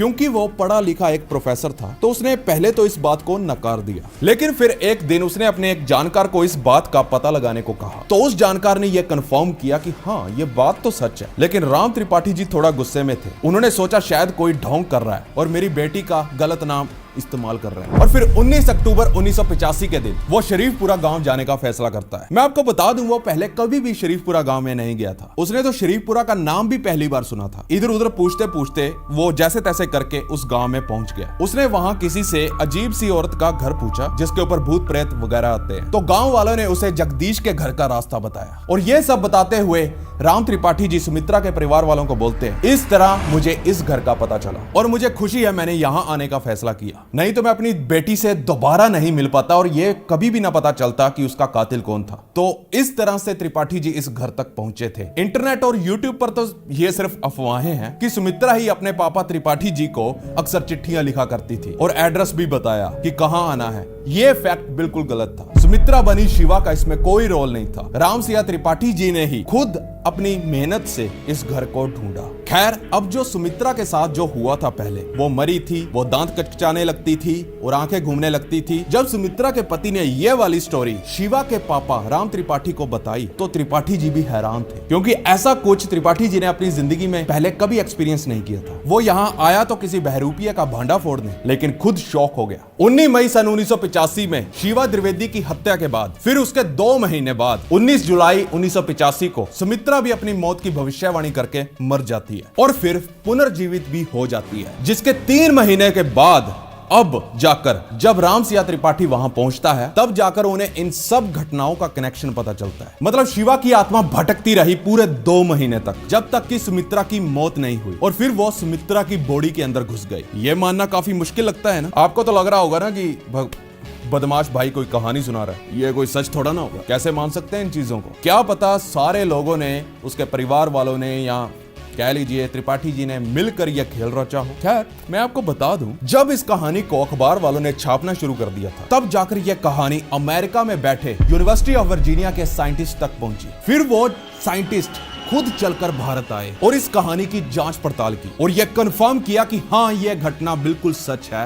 क्योंकि वो पढ़ा लिखा एक प्रोफेसर था, तो उसने पहले तो इस बात को नकार दिया, लेकिन फिर एक दिन उसने अपने एक जानकार को इस बात का पता लगाने को कहा। तो उस जानकार ने यह कंफर्म किया कि हाँ, ये बात तो सच है। लेकिन राम त्रिपाठी जी थोड़ा गुस्से में थे। उन्होंने सोचा शायद कोई ढोंग कर रहा है और मेरी बेटी का गलत नाम इस्तेमाल कर रहे हैं। और फिर 19 अक्टूबर 1985 के दिन वो शरीफपुरा गांव जाने का फैसला करता है। मैं आपको बता दूं, वो पहले कभी भी शरीफपुरा गांव में नहीं गया था। उसने तो शरीफपुरा का नाम भी पहली बार सुना था। इधर उधर पूछते पूछते वो जैसे तैसे करके उस गांव में पहुंच गया। उसने वहां किसी से अजीब सी औरत का घर पूछा जिसके ऊपर भूत प्रेत वगैरह आते हैं। तो गाँव वालों ने उसे जगदीश के घर का रास्ता बताया। और ये सब बताते हुए राम त्रिपाठी जी सुमित्रा के परिवार वालों को बोलते हैं, इस तरह मुझे इस घर का पता चला और मुझे खुशी है मैंने यहाँ आने का फैसला किया, नहीं तो मैं अपनी बेटी से दोबारा नहीं मिल पाता और ये कभी भी ना पता चलता कि उसका कातिल कौन था। तो इस तरह से त्रिपाठी जी इस घर तक पहुंचे थे। इंटरनेट और यूट्यूब पर तो ये सिर्फ अफवाहें हैं कि सुमित्रा ही अपने पापा त्रिपाठी जी को अक्सर चिट्ठियां लिखा करती थी और एड्रेस भी बताया कि कहां आना है। ये फैक्ट बिल्कुल गलत था। सुमित्रा बनी शिवा का इसमें कोई रोल नहीं था। राम सिया त्रिपाठी जी ने ही खुद अपनी मेहनत से इस घर को ढूंढा। खैर, अब जो सुमित्रा के साथ जो हुआ था पहले, वो मरी थी, वो दांत कचचाने लगती थी और आंखें घूमने लगती थी। जब सुमित्रा के पति ने ये वाली स्टोरी शिवा के पापा राम त्रिपाठी को बताई तो त्रिपाठी जी भी हैरान थे, क्योंकि ऐसा कुछ त्रिपाठी जी ने अपनी जिंदगी में पहले कभी एक्सपीरियंस नहीं किया था। वो यहाँ आया तो किसी बहरूपिया का भांडा फोड़ने, लेकिन खुद शॉक हो गया। 19 मई सन 1985 में शिवा द्विवेदी की हत्या के बाद फिर उसके 2 महीने बाद 19 जुलाई 1985 को सुमित्रा भी अपनी मौत की भविष्यवाणी करके मर जाती है और फिर पुनर्जीवित भी हो जाती है, जिसके 3 महीने के बाद अब जाकर जब राम सिया त्रिपाठी वहां पहुंचता है, तब जाकर उन्हें इन सब घटनाओं का कनेक्शन पता चलता है। मतलब शिवा की आत्मा भटकती रही पूरे 2 महीने तक, जब तक कि सुमित्रा की मौत नहीं हुई और फिर वो सुमित्रा की बॉडी के अंदर घुस गई। ये मानना काफी मुश्किल लगता है ना। आपको तो लग रहा होगा ना कि बदमाश भाई कोई कहानी सुना रहा है, ये कोई सच थोड़ा ना होगा। कैसे मान सकते हैं इन चीजों को? क्या पता सारे लोगों ने, उसके परिवार वालों ने या कह लीजिए त्रिपाठी जी ने मिलकर यह खेल रचा हो। खैर, मैं आपको बता दूं, जब इस कहानी को अखबार वालों ने छापना शुरू कर दिया था, तब जाकर यह कहानी अमेरिका में बैठे यूनिवर्सिटी ऑफ वर्जीनिया के साइंटिस्ट तक पहुंची। फिर वो साइंटिस्ट खुद चलकर भारत आए और इस कहानी की जांच पड़ताल की और यह कंफर्म किया कि हाँ, यह घटना बिल्कुल सच है